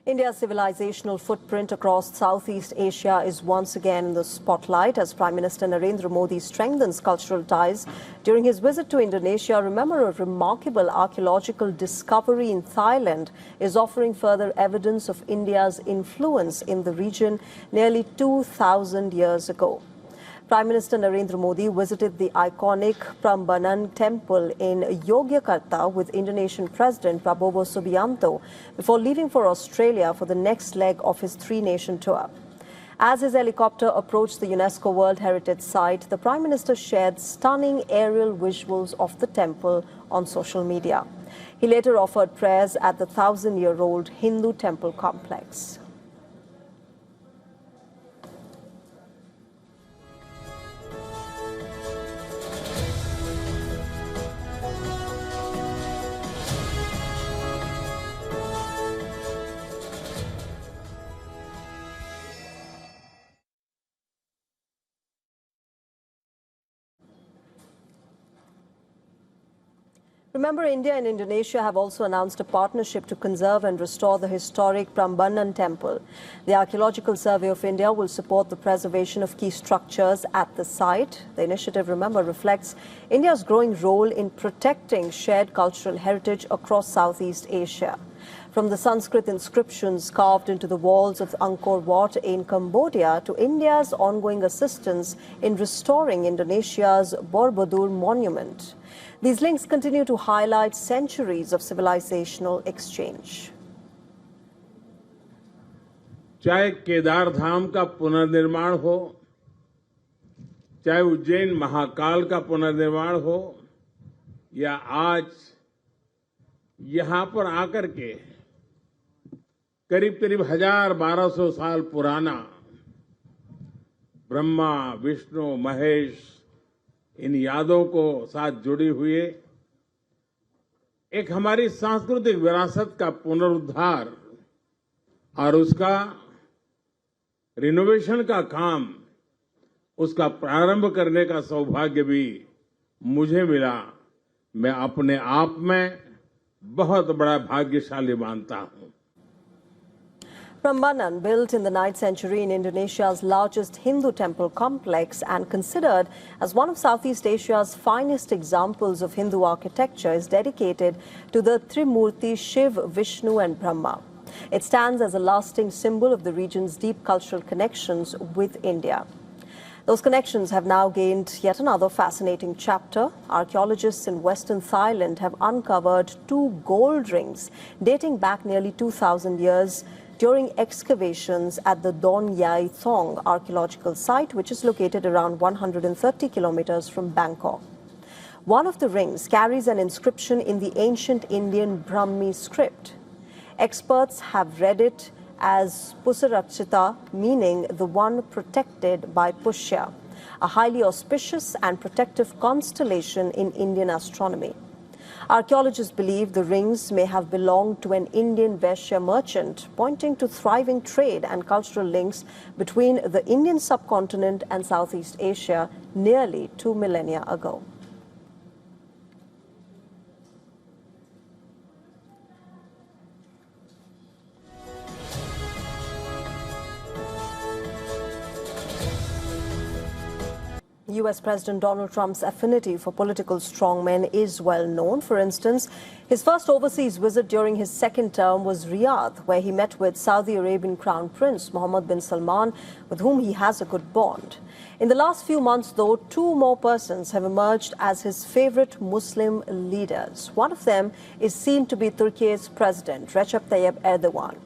India's civilizational footprint across Southeast Asia is once again in the spotlight as Prime Minister Narendra Modi strengthens cultural ties. During his visit to Indonesia, remember, a remarkable archaeological discovery in Thailand is offering further evidence of India's influence in the region nearly 2,000 years ago. Prime Minister Narendra Modi visited the iconic Prambanan Temple in Yogyakarta with Indonesian President Prabowo Subianto before leaving for Australia for the next leg of his three-nation tour. As his helicopter approached the UNESCO World Heritage Site, the Prime Minister shared stunning aerial visuals of the temple on social media. He later offered prayers at the 1,000-year-old Hindu temple complex. Remember, India and Indonesia have also announced a partnership to conserve and restore the historic Prambanan Temple. The Archaeological Survey of India will support the preservation of key structures at the site. The initiative, remember, reflects India's growing role in protecting shared cultural heritage across Southeast Asia. From the Sanskrit inscriptions carved into the walls of Angkor Wat in Cambodia to India's ongoing assistance in restoring Indonesia's Borobudur monument. These links continue to highlight centuries of civilizational exchange. चाहे केदार धाम का पुनर्निर्माण हो, चाहे उज्जैन महाकाल का पुनर्निर्माण हो, या आज यहाँ पर आकर के करीब 1000-1200 साल पुराना ब्रह्मा, विष्णु, महेश, इन यादों को साथ जुड़ी हुई एक हमारी सांस्कृतिक विरासत का पुनरुद्धार और उसका रिनोवेशन का काम, उसका प्रारंभ करने का सौभाग्य भी मुझे मिला। मैं अपने आप में बहुत बड़ा भाग्यशाली मानता हूं। Prambanan, built in the 9th century in Indonesia's largest Hindu temple complex and considered as one of Southeast Asia's finest examples of Hindu architecture, is dedicated to the Trimurti Shiv, Vishnu and Brahma. It stands as a lasting symbol of the region's deep cultural connections with India. Those connections have now gained yet another fascinating chapter. Archaeologists in western Thailand have uncovered 2 gold rings dating back nearly 2,000 years during excavations at the Don Yai Thong archaeological site, which is located around 130 kilometers from Bangkok. One of the rings carries an inscription in the ancient Indian Brahmi script. Experts have read it as Pusarakshita, meaning the one protected by Pushya, a highly auspicious and protective constellation in Indian astronomy. Archaeologists believe the rings may have belonged to an Indian Vaishya merchant, pointing to thriving trade and cultural links between the Indian subcontinent and Southeast Asia nearly 2 millennia ago. U.S. President Donald Trump's affinity for political strongmen is well known. For instance, his first overseas visit during his second term was Riyadh, where he met with Saudi Arabian Crown Prince Mohammed bin Salman, with whom he has a good bond. In the last few months, though, 2 more persons have emerged as his favorite Muslim leaders. One of them is seen to be Turkey's President Recep Tayyip Erdogan.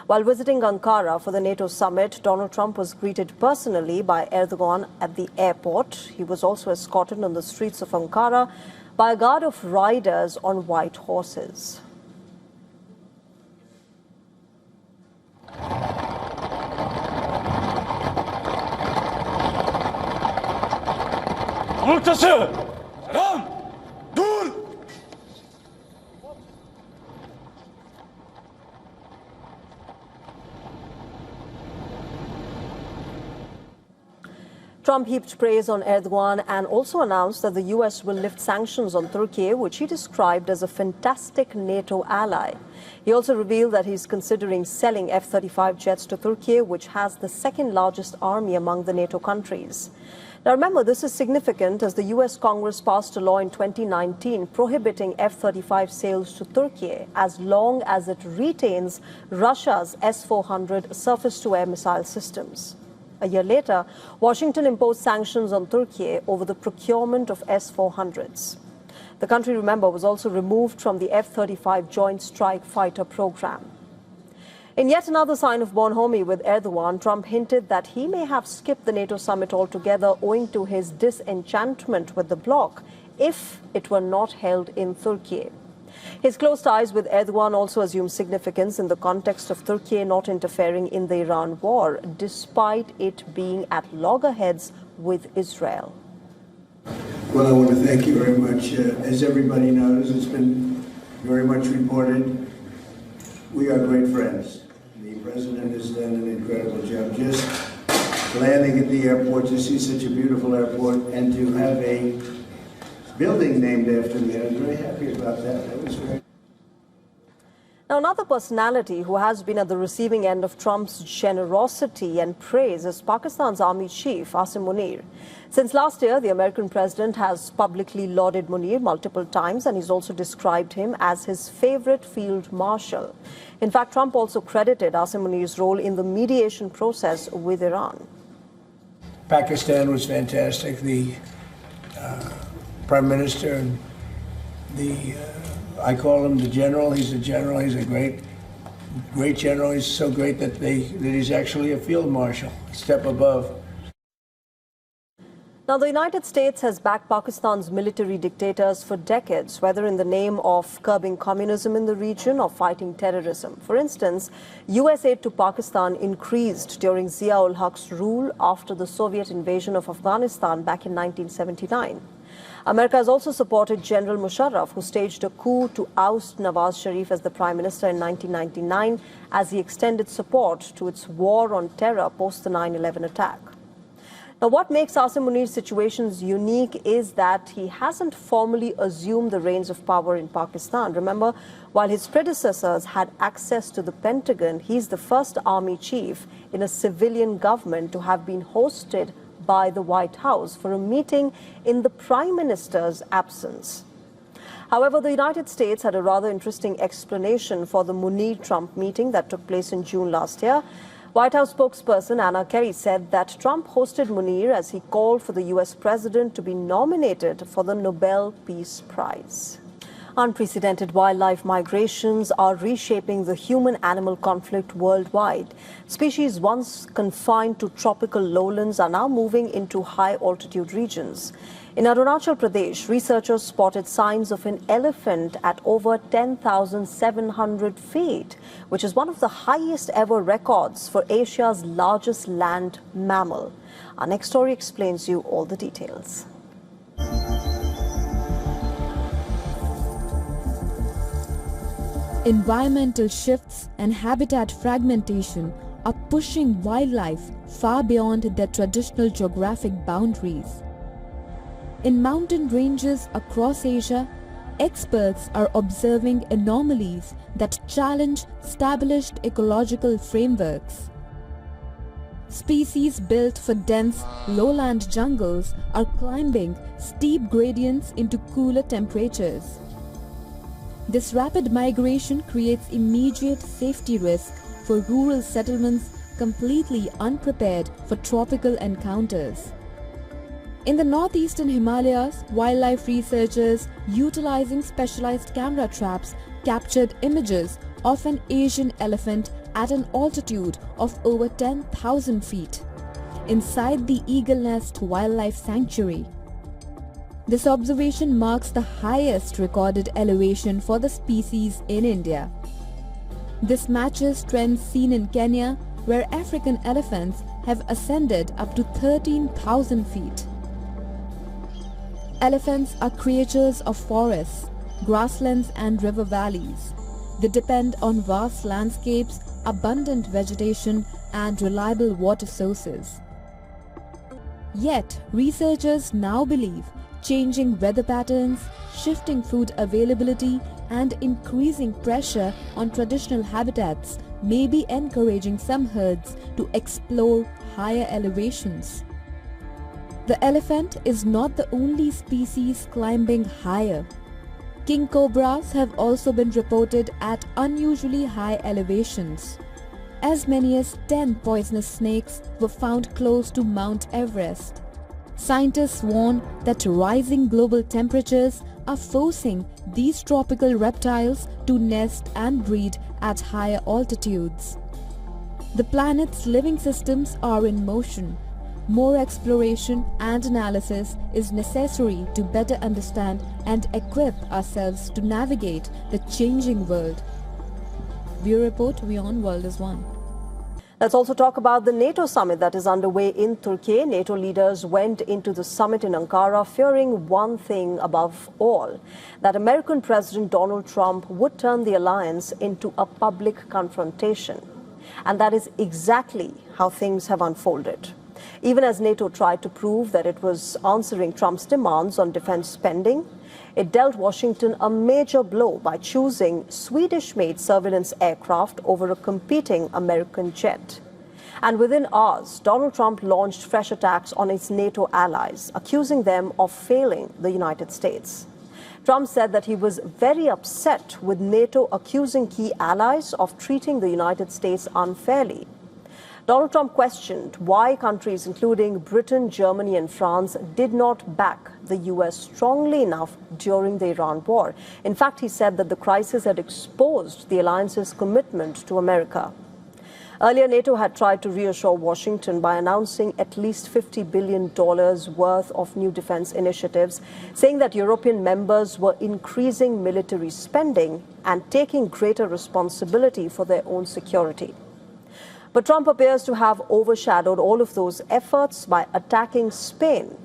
While visiting Ankara for the NATO summit, Donald Trump was greeted personally by Erdogan at the airport. He was also escorted on the streets of Ankara by a guard of riders on white horses. Trump heaped praise on Erdogan and also announced that the US will lift sanctions on Turkey, which he described as a fantastic NATO ally. He also revealed that he's considering selling F-35 jets to Turkey, which has the second largest army among the NATO countries. Now remember, this is significant as the US Congress passed a law in 2019 prohibiting F-35 sales to Turkey as long as it retains Russia's S-400 surface-to-air missile systems. A year later, Washington imposed sanctions on Turkey over the procurement of S-400s. The country, remember, was also removed from the F-35 Joint Strike Fighter program. In yet another sign of bonhomie with Erdogan, Trump hinted that he may have skipped the NATO summit altogether owing to his disenchantment with the bloc if it were not held in Turkey. His close ties with Erdogan also assume significance in the context of Turkey not interfering in the Iran war, despite it being at loggerheads with Israel. Well, I want to thank you very much. As everybody knows, it's been very much reported. We are great friends. The president has done an incredible job just landing at the airport, to see such a beautiful airport, and to have a building named after me. I was very happy about that. That was great. Now, another personality who has been at the receiving end of Trump's generosity and praise is Pakistan's Army Chief, Asim Munir. Since last year, the American president has publicly lauded Munir multiple times, and he's also described him as his favorite field marshal. In fact, Trump also credited Asim Munir's role in the mediation process with Iran. Pakistan was fantastic. The Prime Minister and I call him the general. He's a general. He's a great general. He's so great that he's actually a field marshal, a step above. Now, the United States has backed Pakistan's military dictators for decades, whether in the name of curbing communism in the region or fighting terrorism. For instance, US aid to Pakistan increased during Zia-ul-Haq's rule after the Soviet invasion of Afghanistan back in 1979. America has also supported General Musharraf, who staged a coup to oust Nawaz Sharif as the Prime Minister in 1999 as he extended support to its war on terror post the 9/11 attack. Now, what makes Asim Munir's situations unique is that he hasn't formally assumed the reins of power in Pakistan. Remember, while his predecessors had access to the Pentagon, he's the first army chief in a civilian government to have been hosted by the White House for a meeting in the Prime Minister's absence. However, the United States had a rather interesting explanation for the Munir-Trump meeting that took place in June last year. White House spokesperson Anna Kerry said that Trump hosted Munir as he called for the US president to be nominated for the Nobel Peace Prize. Unprecedented wildlife migrations are reshaping the human-animal conflict worldwide. Species once confined to tropical lowlands are now moving into high-altitude regions. In Arunachal Pradesh, researchers spotted signs of an elephant at over 10,700 feet, which is one of the highest ever records for Asia's largest land mammal. Our next story explains you all the details. Environmental shifts and habitat fragmentation are pushing wildlife far beyond their traditional geographic boundaries. In mountain ranges across Asia, experts are observing anomalies that challenge established ecological frameworks. Species built for dense lowland jungles are climbing steep gradients into cooler temperatures. This rapid migration creates immediate safety risk for rural settlements completely unprepared for tropical encounters. In the northeastern Himalayas, wildlife researchers utilizing specialized camera traps captured images of an Asian elephant at an altitude of over 10,000 feet inside the Eagle Nest Wildlife Sanctuary. This observation marks the highest recorded elevation for the species in India. This matches trends seen in Kenya, where African elephants have ascended up to 13,000 feet. Elephants are creatures of forests, grasslands and river valleys. They depend on vast landscapes, abundant vegetation and reliable water sources. Yet, researchers now believe changing weather patterns, shifting food availability, and increasing pressure on traditional habitats may be encouraging some herds to explore higher elevations. The elephant is not the only species climbing higher. King cobras have also been reported at unusually high elevations. As many as 10 poisonous snakes were found close to Mount Everest. Scientists warn that rising global temperatures are forcing these tropical reptiles to nest and breed at higher altitudes. The planet's living systems are in motion. More exploration and analysis is necessary to better understand and equip ourselves to navigate the changing world. Bureau Report, WION World is One. Let's also talk about the NATO summit that is underway in Turkey. NATO leaders went into the summit in Ankara fearing one thing above all, that American President Donald Trump would turn the alliance into a public confrontation. And that is exactly how things have unfolded. Even as NATO tried to prove that it was answering Trump's demands on defense spending, it dealt Washington a major blow by choosing Swedish-made surveillance aircraft over a competing American jet. And within hours, Donald Trump launched fresh attacks on its NATO allies, accusing them of failing the United States. Trump said that he was very upset with NATO accusing key allies of treating the United States unfairly. Donald Trump questioned why countries including Britain, Germany and France did not back the US strongly enough during the Iran war. In fact, he said that the crisis had exposed the alliance's commitment to America. Earlier, NATO had tried to reassure Washington by announcing at least $50 billion worth of new defense initiatives, saying that European members were increasing military spending and taking greater responsibility for their own security. But Trump appears to have overshadowed all of those efforts by attacking Spain,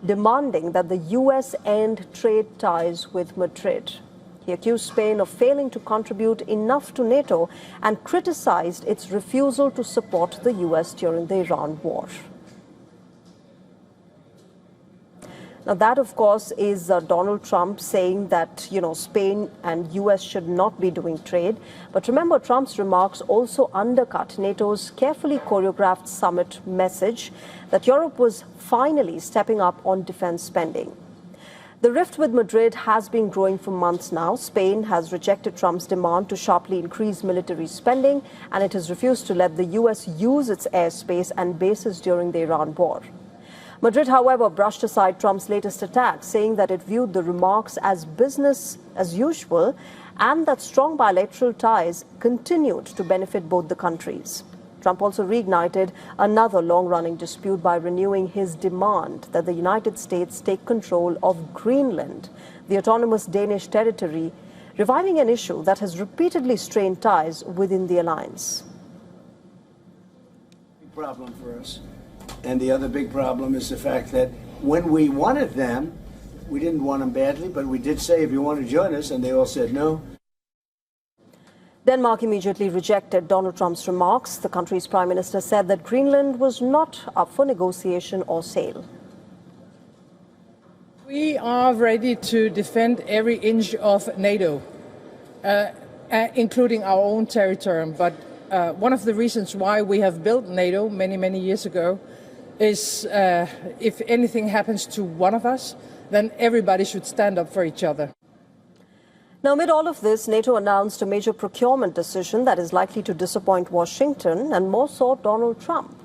demanding that the US end trade ties with Madrid. He accused Spain of failing to contribute enough to NATO and criticized its refusal to support the US during the Iran war. Now, that, of course, is Donald Trump saying that, Spain and US should not be doing trade. But remember, Trump's remarks also undercut NATO's carefully choreographed summit message that Europe was finally stepping up on defense spending. The rift with Madrid has been growing for months now. Spain has rejected Trump's demand to sharply increase military spending, and it has refused to let the US use its airspace and bases during the Iran war. Madrid, however, brushed aside Trump's latest attack, saying that it viewed the remarks as business as usual and that strong bilateral ties continued to benefit both the countries. Trump also reignited another long-running dispute by renewing his demand that the United States take control of Greenland, the autonomous Danish territory, reviving an issue that has repeatedly strained ties within the alliance. Big problem for us. And the other big problem is the fact that when we wanted them, we didn't want them badly, but we did say, if you want to join us, and they all said no. Denmark immediately rejected Donald Trump's remarks. The country's prime minister said that Greenland was not up for negotiation or sale. We are ready to defend every inch of NATO, including our own territory. But one of the reasons why we have built NATO many years ago is if anything happens to one of us, then everybody should stand up for each other. Now, amid all of this, NATO announced a major procurement decision that is likely to disappoint Washington and more so Donald Trump.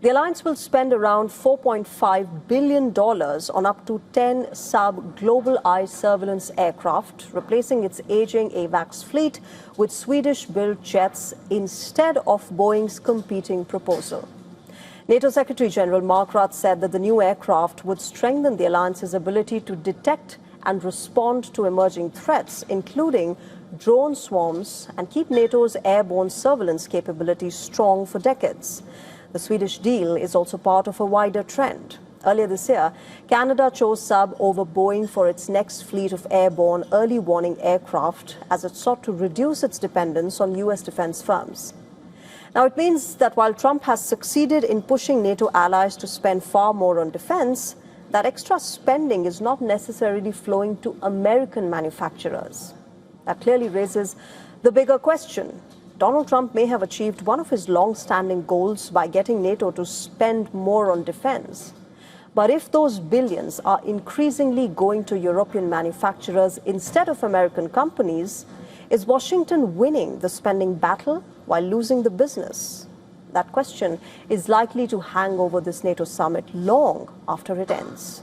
The alliance will spend around $4.5 billion on up to 10 sub-globalized surveillance aircraft, replacing its aging AWACS fleet with Swedish-built jets instead of Boeing's competing proposal. NATO Secretary General Mark Rutte said that the new aircraft would strengthen the alliance's ability to detect and respond to emerging threats, including drone swarms, and keep NATO's airborne surveillance capabilities strong for decades. The Swedish deal is also part of a wider trend. Earlier this year, Canada chose Saab over Boeing for its next fleet of airborne early warning aircraft as it sought to reduce its dependence on US defense firms. Now, it means that while Trump has succeeded in pushing NATO allies to spend far more on defense, that extra spending is not necessarily flowing to American manufacturers. That clearly raises the bigger question. Donald Trump may have achieved one of his long-standing goals by getting NATO to spend more on defense. But if those billions are increasingly going to European manufacturers instead of American companies, is Washington winning the spending battle while losing the business? That question is likely to hang over this NATO summit long after it ends.